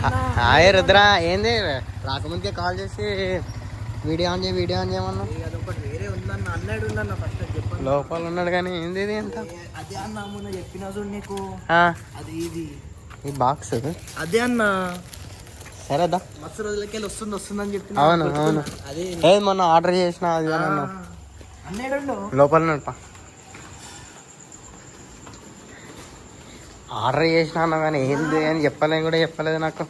Hi Rudra, ఏంది రాకముందుకే call చేసి video on చేయమన్నా. వేరే ఉందన్న అన్నాడు ఫస్ట్ చెప్పాను. లోపల ఉన్నాడు కానీ ఏంది ఇది ఎంత అదే అన్న మొన్న చెప్పినా చూడు నీకు. అది ఇది ఈ బాక్స్ అదే అన్న. సరేదా మస్తు రోజులకి వస్తుందని చెప్పి. అవును అదే ఏది మొన్న ఆర్డర్ చేసిన అది అన్నాడు లోపల ఉన్నాడు. ఆర్డర్ చేసిన అన్నా కానీ ఏంది అని చెప్పలేదు నాకు.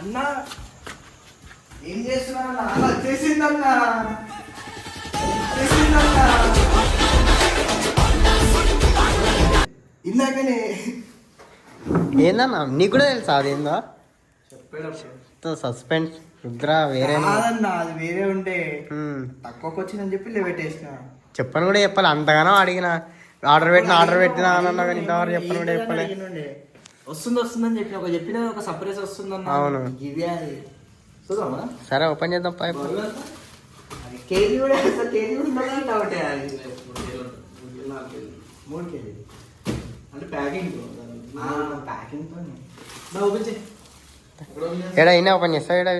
అన్న ఏం చేస్తున్నా చేసిందన్నా ఇందాకనే. ఏందన్నా నీకు కూడా తెలుసా అది ఏందో సస్పెన్స్ రుద్ర వేరే అది వేరే ఉంటే తక్కువకి వచ్చిందని చెప్పి పెట్టేసిన. చెప్పను కూడా చెప్పాలి, అంతగానో అడిగిన ఆర్డర్ పెట్టినా అని అన్నా కానీ ఇంతవరకు చెప్పను కూడా చెప్పలే. వస్తుందని చెప్పిన ఒక సర్ప్రైజ్ వస్తుందన్న. అవును సరే ఓపెన్ చేద్దాం పైప్. కేజీ కూడా కాబట్టి 3 కేజీ అంటే ప్యాకింగ్ ఏడా అయినా ఓపెన్ చేస్తా ఏడా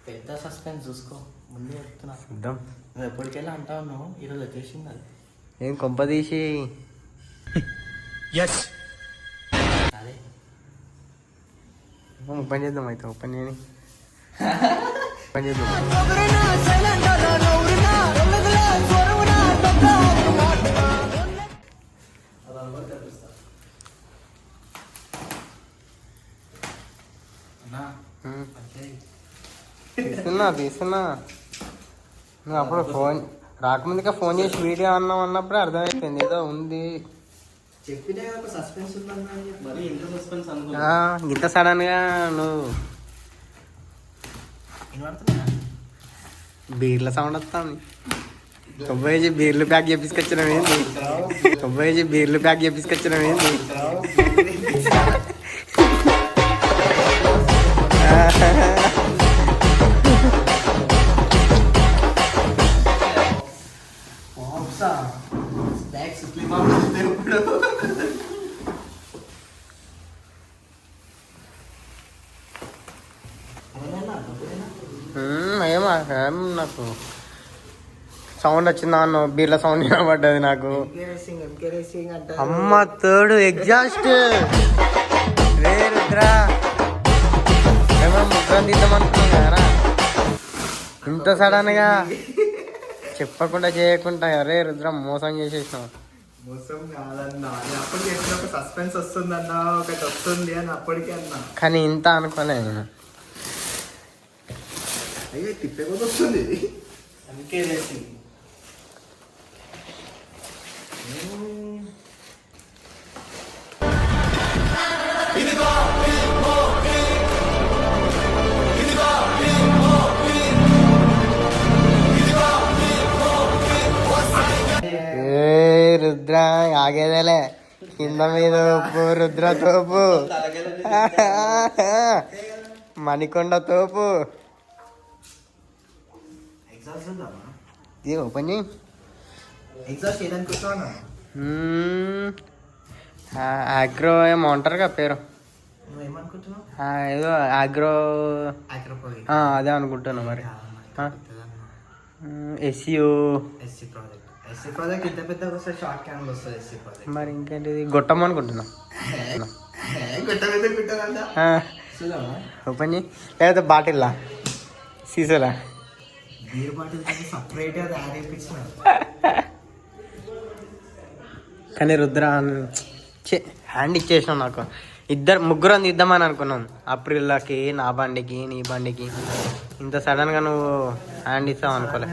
పెద్ద సస్పెన్స్ చూసుకో ముందే చెప్తున్నా. చూద్దాం. నువ్వు ఎప్పటికెళ్ళి అంటా ఉన్నావు, ఈరోజు వచ్చేసింది అది. ఏం కొంప తీసి అదే ఓపెన్ చేద్దాం. అయితే ఓపెన్ చేయని ఓపెన్ చేద్దాం. తీస్తున్నా నువ్వు అప్పుడు ఫోన్ రాకముందుగా ఫోన్ చేసి వీడియో అన్నప్పుడు అర్థమైపోయింది ఏదో ఉంది. ఇంత సడన్ గా నువ్వు బీర్ల సౌండ్ వస్తుంది. 90 బీర్లు ప్యాక్ చేపించుకొచ్చినవేంది? 90 బీర్లు ప్యాక్ చేపించుకొచ్చినవేంది? ఏం నాకు సౌండ్ వచ్చిందా అన్న, బీర్ల సౌండ్ వినబడ్డది నాకు. అమ్మ తోడు ఎగ్జాస్ట్ రుద్రా ఏమో ముగ్గురం తీద్దామనుకున్నాం కదరా, ఇంత సడన్ గా చెప్పకుండా చేయకుండా. అరే రుద్ర మోసం చేసేసినావు. మోసం కాదన్నా, అప్పుడు చెప్పిన ఒక సస్పెన్స్ వస్తుందన్నా, ఒకటి వస్తుంది అని అప్పటికే అన్నా. కానీ ఇంత అనుకోలేదు. అయ్యో తిప్పే కూడా వస్తుంది అందుకే రేసింగ్. రుద్ర ఆగేదేలే, కింద మీద తోపు రుద్ర తోపు, మణికొండ తోపు. ఇది ఓపెన్ చేయి. ఆగ్రో ఏమో అంటారు కదా పేరు, ఏదో ఆగ్రో అదే అనుకుంటున్నా మరి. మరి ఇంకేంటిది గొట్టం అనుకుంటున్నా. ఓపెన్ చేయి. లేకపోతే బాటిల్లా సీసాలా కానీ రుద్ర హ్యాండ్ ఇచ్చేసినాం నాకు. ముగ్గురం ఇద్దామని అనుకున్నాం అప్రిల్కి, నా బండికి నీ బండికి. ఇంత సడన్ గా నువ్వు హ్యాండ్ ఇస్తావు అనుకోలే.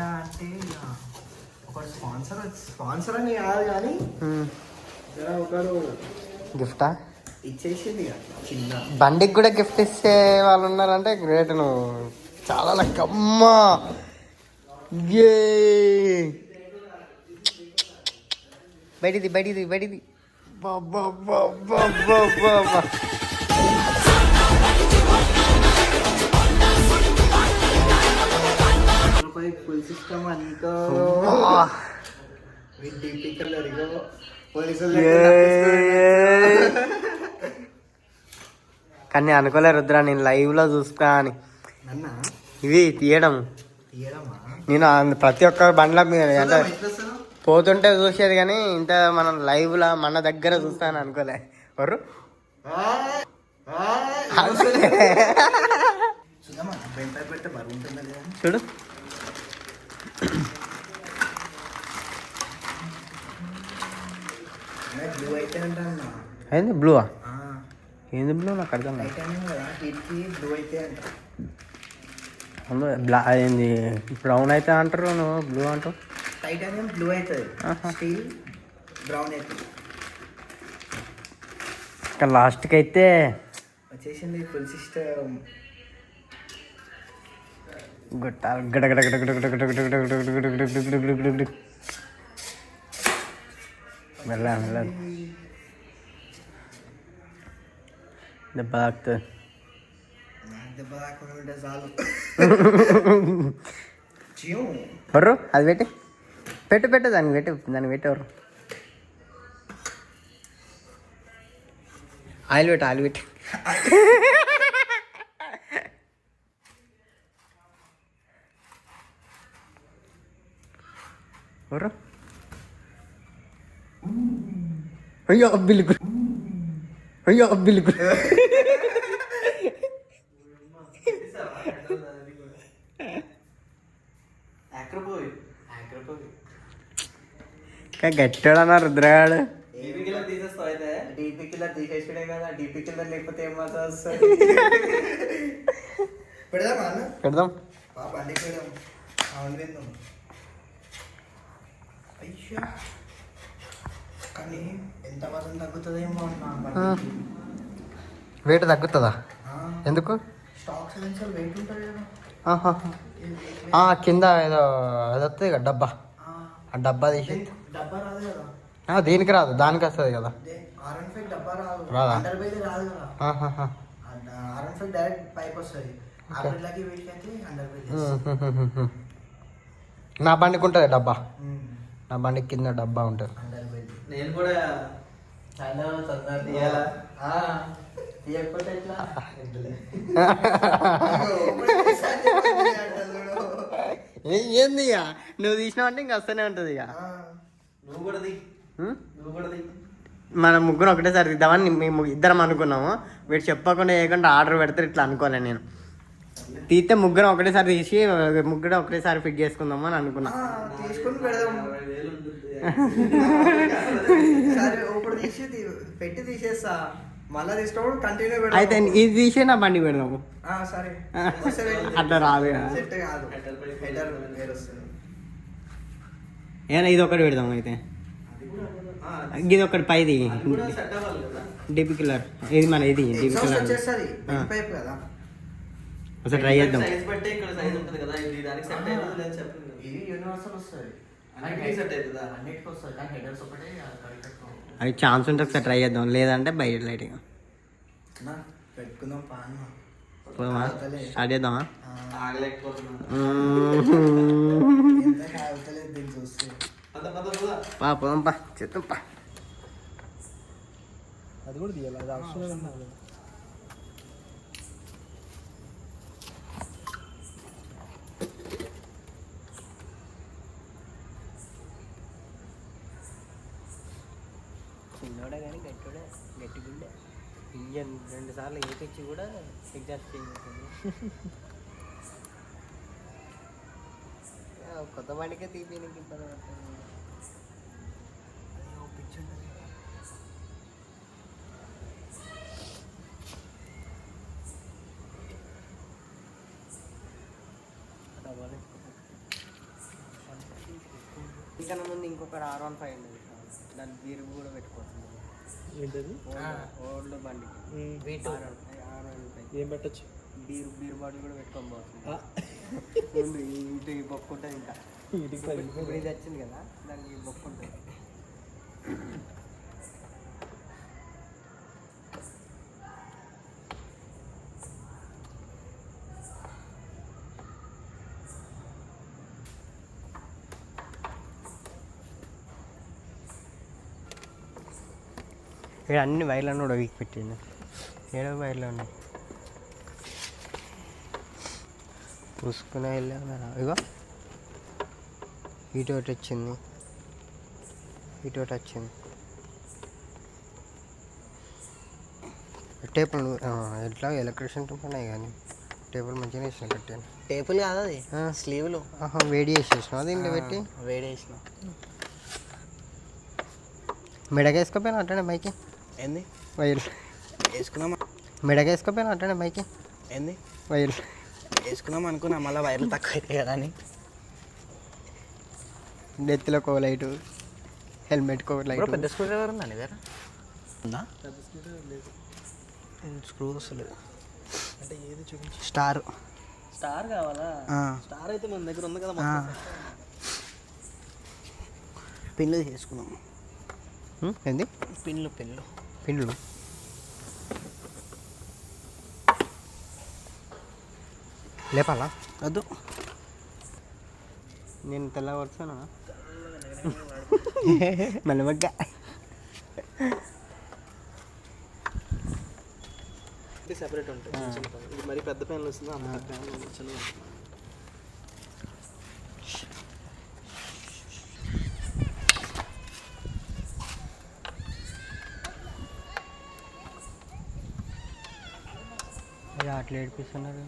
గిఫ్టా ఇచ్చేసింది బండికి కూడా గిఫ్ట్ ఇచ్చే వాళ్ళు ఉన్నారంటే గ్రేట్. నువ్వు చాలా లక్కమ్మా. బయటిది ఫుల్ సిస్టమ్ అనుకో విత్ డీపీ కలర్ ఇగో పోలీసులు కానీ అనుకోలే రుద్ర నేను లైవ్ లో చూసుకా అని అన్నా ఇవి తీయడం తీయడమా నేను ప్రతి ఒక్క బండ్ల మీద అంటే పోతుంటే చూసేది కానీ ఇంత మనం లైవ్ లా మన దగ్గర చూస్తాను అనుకోలే ఎవరు చూడు బ్లూ అయితే అంటా ఏంది బ్లూవా ఏంది బ్లూ నాకు అర్థం కాదు బ్లూ అయితే అంట ఏంది బ్రౌన్ అయితే అంటారు నువ్వు బ్లూ అంటావు టైటానియం బ్లూ అవుతుంది స్టీల్ బ్రౌన్ అవుతుంది ఇంకా లాస్ట్కి అయితే వచ్చేసింది ఫుల్ సిస్టమ్ గుట్టాలు గడగడ వెళ్ళాను వెళ్ళాను దెబ్బ తాకుతుంది దెబ్బ తాకుండా ఉంటే చాలు ఎవరు అది పెట్టు దాన్ని పెట్టు ఎవరు ఆయిల్ పెట్టు ఎవరు అయ్యో బిల్లుకు గట్టాడన్నా రుద్రగాడు డీపీ కిల్లర్ తీసేసాడే కదా డీపీ కిల్లర్ లేకపోతే ఏం మాత్రం వస్తుంది పెడదాం పాప అన్ని పెడదాం అవును విందాం అయ్యా కానీ ఎంత వజన్ తగ్గుతుందేమో అన్నా వెయిట్ తగ్గుతుందా ఎందుకు స్టాక్ సెలెన్సర్ వెయిట్ ఉంటుంది కదా కింద ఏదో అది వస్తుంది కదా డబ్బా ఆ డబ్బా తీసి డబ్బా రాదు కదా దీనికి రాదు దానికి వస్తుంది కదా R15 డబ్బా రాదు రాదా అండర్ బెల్లి రాదు కదా R15 డైరెక్ట్ పైప్ వస్తుంది ఆపరేట్లకి వీటికి అండర్ బెల్లి నా బండికి ఉంటుంది డబ్బా నా బండికి కింద డబ్బా ఉంటుంది అండర్ బెల్లి నేను కూడా చాలా తొందర తీయాలా తీయకపోతే ఎట్లా ఏంది ఇక నువ్వు తీసినావు అంటే ఇంక వస్తూనే ఉంటుంది ఇక నువ్వు కూడా తీ మన ముగ్గురు ఒకటేసారి తీద్దామని మేము ఇద్దరం అనుకున్నాము వీడు చెప్పకుండా చేయకుండా ఆర్డర్ పెడతారు ఇట్లా అనుకోలే నేను తీస్తే ముగ్గురం ఒకటేసారి తీసి ముగ్గురం ఒకటేసారి ఫిట్ చేసుకుందాము అని అనుకున్నా తీసుకుని పెడదాం సరే ఇప్పుడు తీసి పెట్టి తీసేస్తా మళ్ళీ తీసుకున్నప్పుడు కంటిన్యూ పెడదాం అయితే ఇది తీసే నా బండి పెడదాము సరే అట్లా రాదు కదా సెట్ కాదు హెడర్ వేరు వస్తుంది ఏనా ఇది ఒకటి పెడదాం అయితే ఇది ఒకటి పైది డిపి కిల్లర్ ఇది మన ఇది డిపి కిల్లర్ వచ్చేస్తుంది పైప్ కదా ఒకసారి ట్రై చేద్దాం సైజ్ బట్టి ఇక్కడ సైజ్ ఉంటుంది కదా ఇది దానికి సెట్ అవుతుందో లేదో చెప్పండి ఇది యూనివర్సల్ వస్తుంది అన్నిటికీ సెట్ అవుతుందా అన్నిటికీ వస్తుంది కానీ హెడర్స్ ఒకటే అది ఛాన్స్ ఉంటే ఒకసారి ట్రై చేద్దాం లేదంటే బయట లైట్గా పెట్టుకుందాం పాన్ స్టార్ట్ చేద్దామా ఆగలేకపోతున్నా అవుతలేదు దీన్ని చూస్తే పోదాం పా చేద్దాం పా అది కూడా తీయాలి అది అవసరం చిన్నోడే కానీ గట్టిగుండే ఇంజన్ 2 సార్లు ఏపించి కూడా ఎగ్జాస్ట్ చేయించింది కొత్త బండికే తీపినికి ఇబ్బంది పడుతుంది ఇంకా ముందు ఇంకొకటి R15 ఉండేది దాని బీరు కూడా పెట్టుకోవచ్చు ఏంటది ఓల్డ్ బండికి ఏం పెట్టచ్చు బీరు బాటిల్ కూడా పెట్టుకొని పోతుంది ఇంటికి బొక్కు ఉంటుంది ఇంకా ఇప్పుడు ఇది వచ్చింది కదా దానికి బొక్కు ఉంటుంది ఇక్కడ అన్ని వైర్లను కూడా వీక్ పెట్టిండు. ఏడో వైర్లు ఉన్నాయి పూసుకునే వెళ్ళా. ఇగో ఇటు ఒకటి వచ్చింది, ఇటు ఒకటి వచ్చింది. టేపుల్ ఎట్లా ఎలక్ట్రిషియన్ ఉన్నాయి కానీ టేపుల్ మంచిగా వేసిన కట్టాను. టేపుల్ కాదు అది, స్లీవ్లు. వేడి చేసేసిన దీంట్లో పెట్టి వేడి వేసిన. మెడకేసుకోపోయినా అంటానే మైకి ఏంది వైర్ వేసుకుందామా? మెడకేసుకోపోయినా అంటానే మైకి ఏంది వైర్ వేసుకుందాం అనుకున్నా, మళ్ళీ వైర్లు తక్కువ అవుతాయి కదా అని. నెత్తిలో కో లైటు, హెల్మెట్ కో లైట్. పెద్ద స్క్రూ డ్రైవర్ ఉందా నీ దగ్గర? ఉందా? స్క్రూ వస్తలేదు అంటే ఏది చూపించి. స్టార్. స్టార్ కావాలా? స్టార్ అయితే మన దగ్గర ఉంది కదా. పిన్లు తీసుకున్నాం. ఏంది పిన్లు పిండ్లు? లేపాలా? వద్దు, నేను తెల్ల వరుసనా మల్లమగ్గ. సెపరేట్ ఉంటాయి. ఇది మరి పెద్ద ప్యాన్లు వస్తుంది, అంత పెద్ద ప్యాన్లు చిన్నగా. అది అట్లా ఏడిపిస్తున్నారు.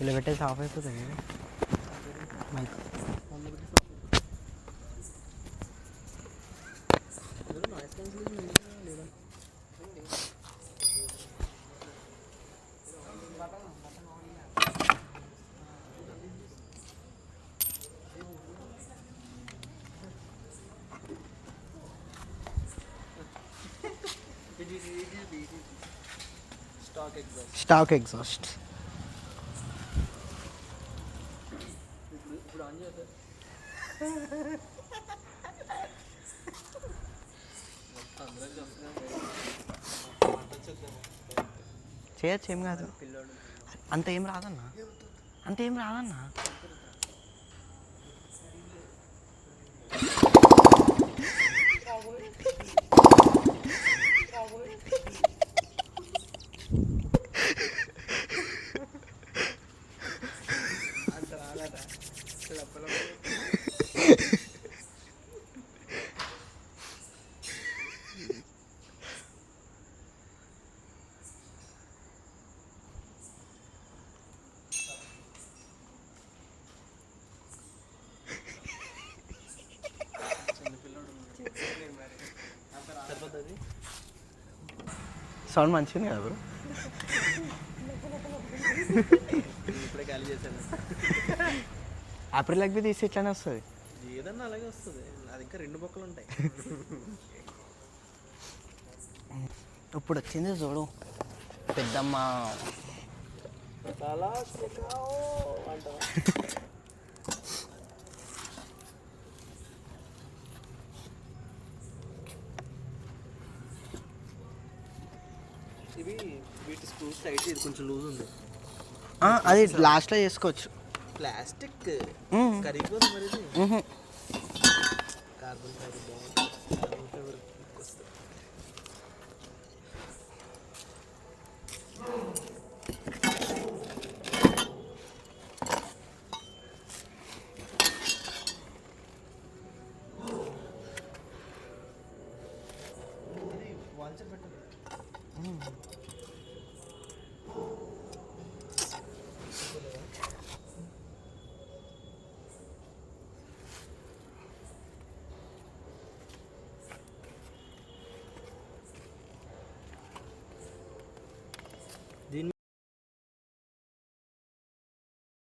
ఇలా పెట్టేసి ఆఫ్ అయిపోతుంది మైక్. Stock exhaust. చేయొచ్చు, ఏం కాదు. అంత ఏం రాదన్నా. సౌండ్ మంచిగా కదా బ్రో. ఇప్పుడే ఖాళీ చేశాను. ఏప్రిల్ లగ్బీ తీసి ఇట్లానే వస్తుంది. ఏదన్నా అలాగే వస్తుంది. అది ఇంకా 2 బొక్కలు ఉంటాయి. ఇప్పుడు వచ్చింది చూడు పెద్దమ్మ. ఇవి వీటి స్క్రూస్ టైట్, ఇది కొంచెం లూజ్ ఉంది. అది లాస్ట్లో చేసుకోవచ్చు. ప్లాస్టిక్ కరిగిపోదు మరి. కార్బన్ ఫైబర్ బాగుంటుంది. కార్బన్ ఫైబర్ వస్తుంది. వాల్చర్ పెట్టండి.